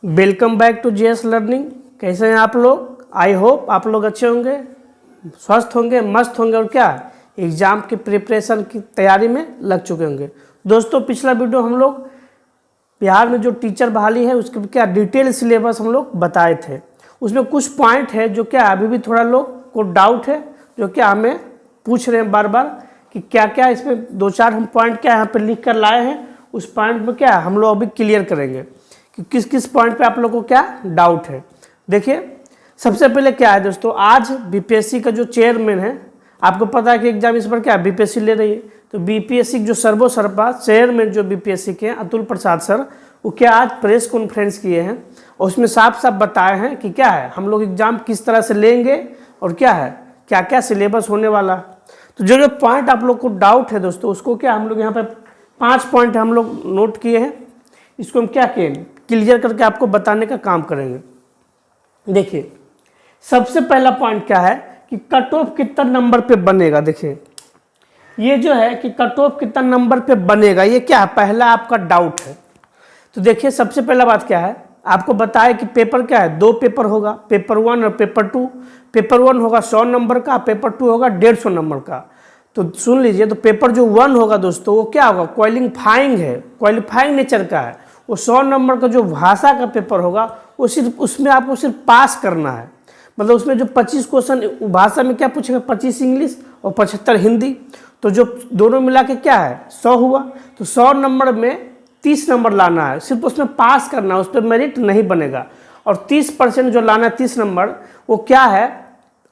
Welcome back to JS learning. कैसे हैं आप लोग? आई होप आप लोग अच्छे होंगे, स्वस्थ होंगे, मस्त होंगे और क्या एग्ज़ाम की प्रिपरेशन की तैयारी में लग चुके होंगे। दोस्तों, पिछला वीडियो हम लोग बिहार में जो टीचर बहाली है उसके क्या डिटेल सिलेबस हम लोग बताए थे। उसमें कुछ पॉइंट है जो क्या अभी भी थोड़ा लोग को डाउट है, जो क्या हमें पूछ रहे हैं बार बार कि क्या क्या इसमें दो चार हम पॉइंट क्या यहाँ पर लिख कर लाए हैं। उस पॉइंट में क्या हम लोग अभी क्लियर करेंगे कि किस किस पॉइंट पे आप लोगों को क्या डाउट है। देखिए, सबसे पहले क्या है दोस्तों, आज बीपीएससी का जो चेयरमैन है, आपको पता है कि एग्जाम इस पर क्या बीपीएससी ले रही है, तो बीपीएससी जो सर्वसर्पा चेयरमैन जो बीपीएससी के अतुल प्रसाद सर, वो क्या आज प्रेस कॉन्फ्रेंस किए हैं और उसमें साफ साफ बताए हैं कि क्या है हम लोग एग्जाम किस तरह से लेंगे और क्या है क्या क्या सिलेबस होने वाला। तो जो जो पॉइंट आप लोग को डाउट है दोस्तों, उसको क्या हम लोग यहाँ पे 5 पॉइंट हम लोग नोट किए हैं, इसको हम क्या किए क्लियर करके आपको बताने का काम करेंगे। देखिए, सबसे पहला पॉइंट क्या है कि कट ऑफ कितना नंबर पे बनेगा। देखिए, ये जो है कि कट ऑफ कितना नंबर पे बनेगा, ये क्या है पहला आपका डाउट है। तो देखिए, सबसे पहला बात क्या है, आपको बताया कि पेपर क्या है, 2 पेपर होगा, पेपर 1 और पेपर 2। पेपर 1 होगा 100 नंबर का, पेपर 2 होगा 150 नंबर का। तो सुन लीजिए, तो पेपर जो 1 होगा दोस्तों, वो क्या होगा, क्वालिफाइंग है, क्वालिफाइंग नेचर का है। वो 100 नंबर का जो भाषा का पेपर होगा, वो सिर्फ उसमें आपको सिर्फ पास करना है। मतलब उसमें जो 25 क्वेश्चन भाषा में क्या पूछेगा, 25 इंग्लिश और 75 हिंदी। तो जो दोनों मिला के क्या है 100 हुआ। तो 100 नंबर में 30 नंबर लाना है, सिर्फ उसमें पास करना है, उस पर मेरिट नहीं बनेगा। और 30% जो लाना है 30 नंबर, वो क्या है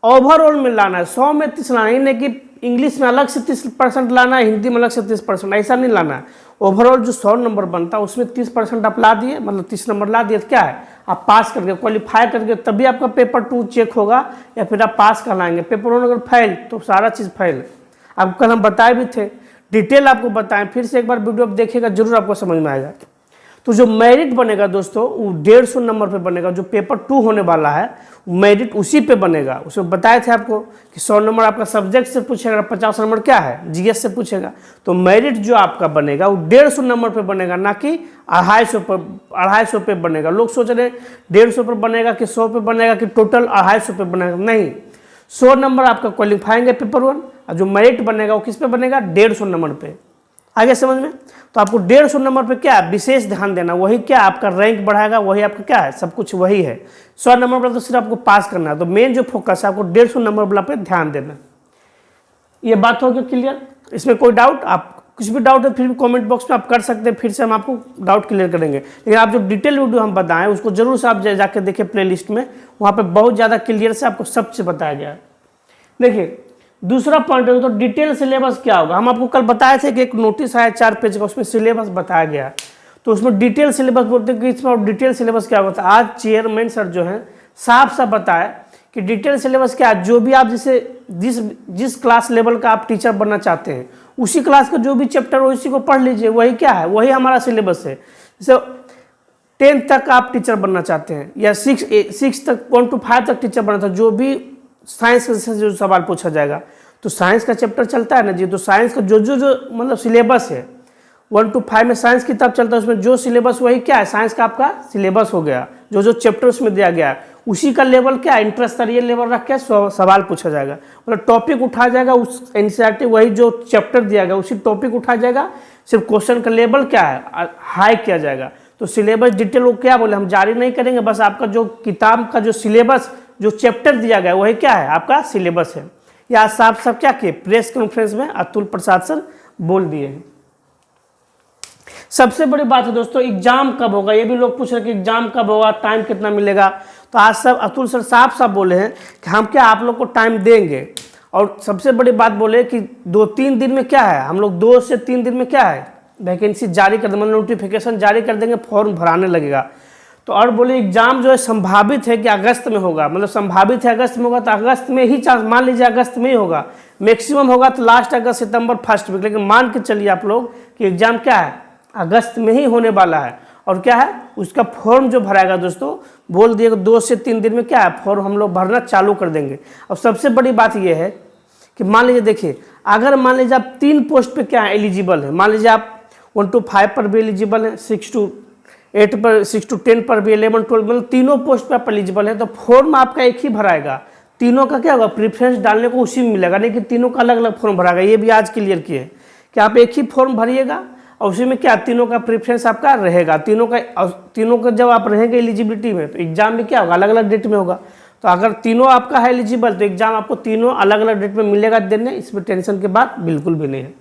ओवरऑल में लाना है। 100 में 30 लाना है, नहीं कि इंग्लिश में अलग से 30% लाना है, हिंदी में अलग से 30%, ऐसा नहीं लाना है। ओवरऑल जो 100 नंबर बनता है उसमें 30% आप ला दिए, मतलब 30 नंबर ला दिए, तो क्या है आप पास करके क्वालिफाई करके तभी आपका पेपर 2 चेक होगा, या फिर आप पास कहलाएंगे। पेपर 1 अगर फेल तो सारा चीज़ फेल। आपको कल हम बताए भी थे, डिटेल आपको बताएं, फिर से एक बार वीडियो आप देखिएगा, जरूर आपको समझ में आएगा। तो जो मेरिट बनेगा दोस्तों, वो 150 नंबर पे बनेगा। जो पेपर 2 होने वाला है मेरिट उसी पे बनेगा। उसमें बताए थे आपको कि 100 नंबर आपका सब्जेक्ट से पूछेगा, 50 नंबर क्या है जीएस से पूछेगा। तो मेरिट जो आपका बनेगा वो 150 नंबर पे बनेगा, ना कि 250 पे बनेगा। लोग सोच रहे 150 पर बनेगा कि 100 पे बनेगा कि टोटल 250 पे बनेगा, नहीं। 100 नंबर आपका क्वालिफाइंग है पेपर 1, और जो मेरिट बनेगा वो किस पे बनेगा, 150 नंबर पे। आगे समझ में? तो आपको 150 नंबर पे क्या विशेष ध्यान देना, वही क्या आपका रैंक बढ़ाएगा, वही आपका क्या है सब कुछ वही है। 100 नंबर पर तो सिर्फ आपको पास करना है। तो मेन जो फोकस है आपको 150 नंबर वाला पे ध्यान देना। ये बात हो गई क्लियर? इसमें कोई डाउट, आप कुछ भी डाउट है फिर भी कमेंट बॉक्स में आप कर सकते हैं, फिर से हम आपको डाउट क्लियर करेंगे। लेकिन आप जो डिटेल वीडियो हम बताएं उसको जरूर से आप जाके देखिए प्लेलिस्ट में, वहाँ पे बहुत ज़्यादा क्लियर से आपको सब चीज़ बताया गया है। देखिए, दूसरा पॉइंट है तो डिटेल सिलेबस क्या होगा। हम आपको कल बताए थे कि एक नोटिस आया 4 पेज का, उसमें सिलेबस बताया गया। तो उसमें डिटेल सिलेबस बोलते हैं कि इसमें डिटेल सिलेबस क्या होता है। आज चेयरमैन सर जो है साफ साफ बताया कि डिटेल सिलेबस क्या है। जो भी आप जिस क्लास लेवल का आप टीचर बनना चाहते हैं, उसी क्लास का जो भी चैप्टर हो उसी को पढ़ लीजिए, वही क्या है वही हमारा सिलेबस है। जैसे 10th तक आप टीचर बनना चाहते हैं, या 6 तक 1 to 5 तक टीचर बनना था, जो भी साइंस से जो सवाल पूछा जाएगा, तो साइंस का चैप्टर चलता है ना जी। तो साइंस का जो मतलब सिलेबस है 1 to 5 में साइंस किताब चलता है, उसमें जो सिलेबस वही क्या है साइंस का आपका सिलेबस हो गया। जो चैप्टर उसमें दिया गया है उसी का लेवल क्या है, इंटरेस्ट स्तरीय लेवल रख के सवाल पूछा जाएगा, मतलब टॉपिक उठा जाएगा उस एनसीईआरटी, वही जो चैप्टर दिया गया उसी टॉपिक उठा जाएगा, सिर्फ क्वेश्चन का लेवल क्या है हाई किया जाएगा। तो सिलेबस डिटेल वो क्या बोले हम जारी नहीं करेंगे, बस आपका जो किताब का जो सिलेबस जो चैप्टर दिया गया वही क्या है आपका सिलेबस है। या साफ साफ क्या किए प्रेस कॉन्फ्रेंस में अतुल प्रसाद सर बोल दिए हैं। सबसे बड़ी बात है दोस्तों, एग्जाम कब होगा, ये भी लोग पूछ रहे हैं कि एग्जाम कब होगा, टाइम कितना मिलेगा। तो आज सब अतुल सर साफ साफ बोले हैं कि हम क्या आप लोग को टाइम देंगे। और सबसे बड़ी बात बोले कि 2-3 दिन में क्या है, हम लोग 2 से 3 दिन में क्या है वैकेंसी जारी कर देंगे, नोटिफिकेशन जारी कर देंगे, फॉर्म भराने लगेगा। तो और बोले एग्जाम जो है संभावित है कि अगस्त में होगा, मतलब संभावित है अगस्त में होगा, तो अगस्त में ही चांस, मान लीजिए अगस्त में ही होगा, मैक्सिमम होगा तो लास्ट अगस्त सितंबर फर्स्ट वीक, लेकिन मान के चलिए आप लोग कि एग्जाम क्या है अगस्त में ही होने वाला है। और क्या है उसका फॉर्म जो भराएगा दोस्तों, बोल दिए 2 से 3 दिन में क्या है फॉर्म हम लोग भरना चालू कर देंगे। और सबसे बड़ी बात यह है कि मान लीजिए देखिए, अगर मान लीजिए आप 3 पोस्ट पे क्या है एलिजिबल है, मान लीजिए आप 1 to 5 पर भी एलिजिबल है, 6 to 8 पर 6 to 10 पर भी 11 12 मतलब तीनों पोस्ट पे आप एलिजिबल है। तो फॉर्म आपका एक ही भराएगा, तीनों का क्या होगा प्रीफरेंस डालने को उसी में मिलेगा, नहीं कि तीनों का अलग अलग फॉर्म भराएगा। ये भी आज क्लियर किए कि आप एक ही फॉर्म भरिएगा और उसी में क्या तीनों का प्रेफरेंस आपका रहेगा। तीनों का जब आप रहेंगे एलिजिबिलिटी में तो एग्जाम में क्या होगा अलग अलग डेट में होगा। तो अगर तीनों आपका है एलिजिबल तो एग्जाम आपको तीनों अलग अलग डेट में मिलेगा देने, इसमें टेंशन की बात बिल्कुल भी नहीं है।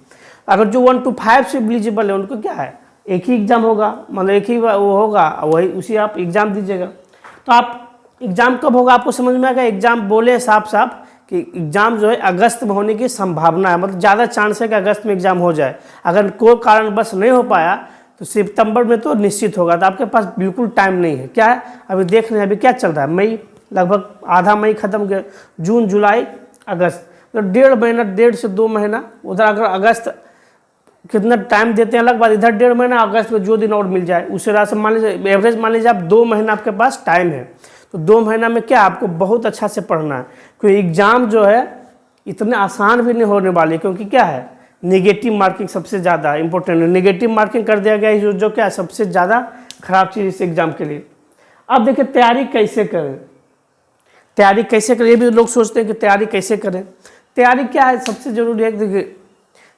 अगर जो 1 to 5 से एलिजिबल है उनको क्या है एक ही एग्जाम होगा, मतलब एक ही वो होगा, वही उसी आप एग्जाम दीजिएगा। तो आप एग्जाम कब होगा आपको समझ में आएगा। एग्जाम बोले साफ साफ कि एग्ज़ाम जो है अगस्त में होने की संभावना है, मतलब ज़्यादा चांस है कि अगस्त में एग्ज़ाम हो जाए। अगर कोई कारणवश नहीं हो पाया तो सितंबर में तो निश्चित होगा। तो आपके पास बिल्कुल टाइम नहीं है। क्या है अभी देख रहे हैं, अभी क्या चल रहा है, मई, लगभग आधा मई खत्म गया, जून जुलाई अगस्त, तो 1.5 महीना, 1.5 से 2 महीना। उधर अगर अगस्त कितना टाइम देते हैं अलग बात, इधर 1.5 महीना, अगस्त में जो दिन और मिल जाए उस तरह से मान लीजिए एवरेज मान लीजिए आप 2 महीना आपके पास टाइम है। तो 2 महीना में क्या आपको बहुत अच्छा से पढ़ना है, क्योंकि एग्ज़ाम जो है इतने आसान भी नहीं होने वाली, क्योंकि क्या है नेगेटिव मार्किंग सबसे ज़्यादा इंपॉर्टेंट है। नेगेटिव मार्किंग कर दिया गया है जो क्या है सबसे ज़्यादा खराब चीज़ इस एग्ज़ाम के लिए। अब देखिए तैयारी कैसे करें, तैयारी कैसे करें, ये भी लोग सोचते हैं कि तैयारी कैसे करें। तैयारी क्या है सबसे ज़रूरी है, देखिए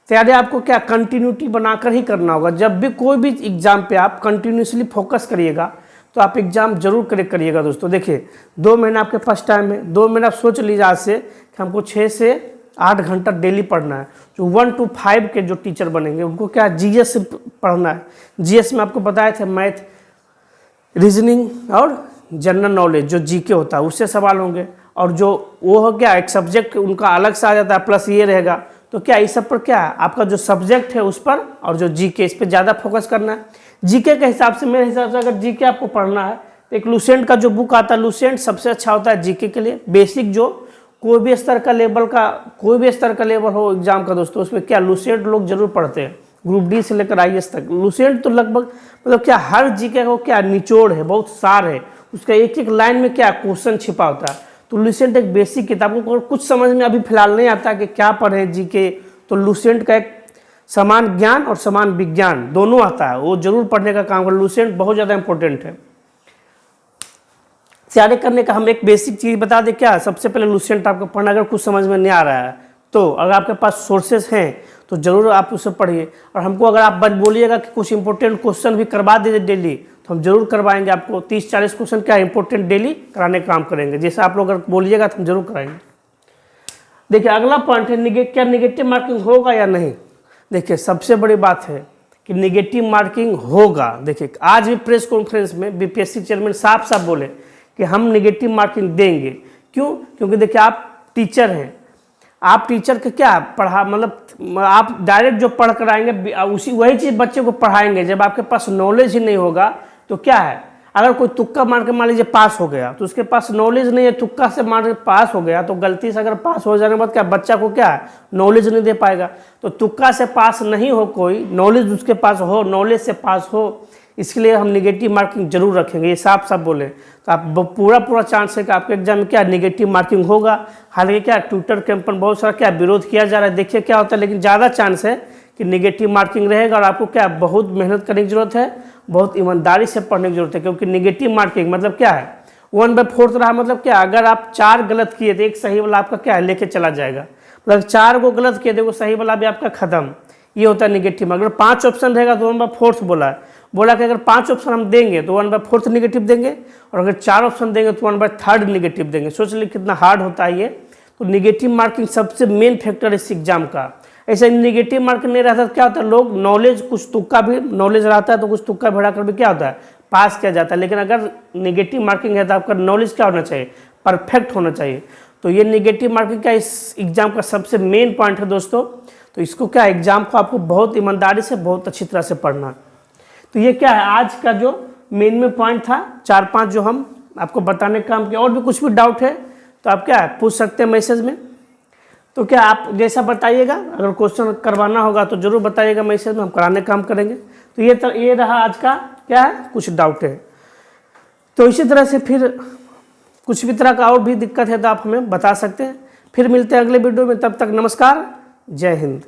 तैयारी आपको क्या कंटिन्यूटी बनाकर ही करना होगा। जब भी कोई भी एग्ज़ाम पे आप कंटिन्यूसली फोकस करिएगा तो आप एग्ज़ाम जरूर करिएगा दोस्तों। देखिए 2 महीना आपके पास टाइम है, 2 महीना आप सोच लीजिए आज से कि हमको 6 से 8 घंटा डेली पढ़ना है। जो 1 to 5 के जो टीचर बनेंगे उनको क्या जीएस से पढ़ना है। जीएस में आपको बताए थे मैथ, रीजनिंग और जनरल नॉलेज जो जीके होता है उससे सवाल होंगे, और जो वो हो गया एक सब्जेक्ट उनका अलग से आ जाता है, प्लस ये रहेगा। तो क्या इस सब पर क्या है आपका जो सब्जेक्ट है उस पर और जो जीके इस पर ज़्यादा फोकस करना है। जीके के हिसाब से, मेरे हिसाब से अगर जीके आपको पढ़ना है तो एक लुसेंट का जो बुक आता है, लुसेंट सबसे अच्छा होता है जीके के लिए। बेसिक जो कोई भी स्तर का लेवल हो एग्जाम का दोस्तों, उसमें क्या लुसेंट लोग जरूर पढ़ते हैं, ग्रुप डी से लेकर आईएएस तक। लुसेंट तो लगभग मतलब क्या हर जीके को क्या निचोड़ है, बहुत सार है, उसका एक एक लाइन में क्या क्वेश्चन छिपा होता है। तो लुसेंट एक बेसिक किताब को कुछ समझ में अभी फिलहाल नहीं आता कि क्या पढ़े जीके, तो लुसेंट का एक समान ज्ञान और समान विज्ञान दोनों आता है, वो जरूर पढ़ने का काम कर। लुसेंट बहुत ज़्यादा इंपॉर्टेंट है। तैयारी करने का हम एक बेसिक चीज़ बता दें, क्या सबसे पहले लुसेंट आपको पढ़ना, अगर कुछ समझ में नहीं आ रहा है तो अगर आपके पास सोर्सेस हैं तो ज़रूर आप उसे पढ़िए। और हमको अगर आप बोलिएगा कि कुछ इंपॉर्टेंट क्वेश्चन भी करवा दीजिए डेली, तो हम जरूर करवाएंगे आपको। 30-40 क्वेश्चन क्या इंपॉर्टेंट डेली कराने का काम करेंगे। जैसे आप लोग अगर बोलिएगा तो हम जरूर कराएंगे। देखिए अगला पॉइंट है क्या निगेटिव मार्किंग होगा या नहीं। देखिए सबसे बड़ी बात है कि निगेटिव मार्किंग होगा। देखिए आज भी प्रेस कॉन्फ्रेंस में बीपीएससी चेयरमैन साफ साफ बोले कि हम निगेटिव मार्किंग देंगे। क्यों? क्योंकि देखिए आप टीचर हैं, आप टीचर का क्या पढ़ा, मतलब आप डायरेक्ट जो पढ़ कर आएंगे उसी वही चीज़ बच्चे को पढ़ाएंगे। जब आपके पास नॉलेज ही नहीं होगा तो क्या है, अगर कोई तुक्का मार के मान लीजिए पास हो गया तो उसके पास नॉलेज नहीं है, तुक्का से मार के पास हो गया तो गलती से अगर पास हो जाने के बाद क्या बच्चा को क्या है नॉलेज नहीं दे पाएगा। तो तुक्का से पास नहीं हो, कोई नॉलेज उसके पास हो, नॉलेज से पास हो, इसके लिए हम निगेटिव मार्किंग जरूर रखेंगे। ये साफ साफ बोले तो आप पूरा चांस है कि आपके एग्जाम में क्या निगेटिव मार्किंग होगा। हालांकि क्या ट्विटर कैंप पर बहुत सारा क्या विरोध किया जा रहा है, देखिए क्या होता है, लेकिन ज़्यादा चांस है कि निगेटिव मार्किंग रहेगा। और आपको क्या बहुत मेहनत करने की जरूरत है, बहुत ईमानदारी से पढ़ने की जरूरत है, क्योंकि निगेटिव मार्किंग मतलब क्या है 1/4 रहा, मतलब क्या अगर आप 4 गलत किए तो एक सही वाला आपका क्या है लेके चला जाएगा। मतलब 4 को गलत किए देखो सही वाला भी आपका खत्म, ये होता है निगेटिव। अगर 5 ऑप्शन रहेगा तो 1/4 बोला कि अगर 5 ऑप्शन हम देंगे तो 1/4 निगेटिव देंगे, और अगर 4 ऑप्शन देंगे तो 1/3 निगेटिव देंगे। सोच लीजिए कितना हार्ड होता है ये। तो निगेटिव मार्किंग सबसे मेन फैक्टर है इस एग्जाम का। ऐसे निगेटिव मार्किंग नहीं रहता तो क्या होता है, लोग नॉलेज कुछ तुक्का भी नॉलेज रहता है तो कुछ तुक्का भिड़ा कर भी क्या होता है पास किया जाता है। लेकिन अगर निगेटिव मार्किंग है तो आपका नॉलेज क्या होना चाहिए, परफेक्ट होना चाहिए। तो ये निगेटिव मार्किंग का इस एग्जाम का सबसे मेन पॉइंट है दोस्तों। तो इसको क्या एग्जाम को आपको बहुत ईमानदारी से बहुत अच्छी तरह से पढ़ना। तो ये क्या है आज का जो मेन में पॉइंट था, 4-5 जो हम आपको बताने का काम किया। और भी कुछ भी डाउट है तो आप क्या है पूछ सकते हैं मैसेज में। तो क्या आप जैसा बताइएगा, अगर क्वेश्चन करवाना होगा तो जरूर बताइएगा मैसेज में, हम कराने का काम करेंगे। तो ये रहा आज का क्या है, कुछ डाउट है तो इसी तरह से फिर कुछ भी तरह का और भी दिक्कत है तो आप हमें बता सकते हैं। फिर मिलते हैं अगले वीडियो में, तब तक नमस्कार, जय हिंद।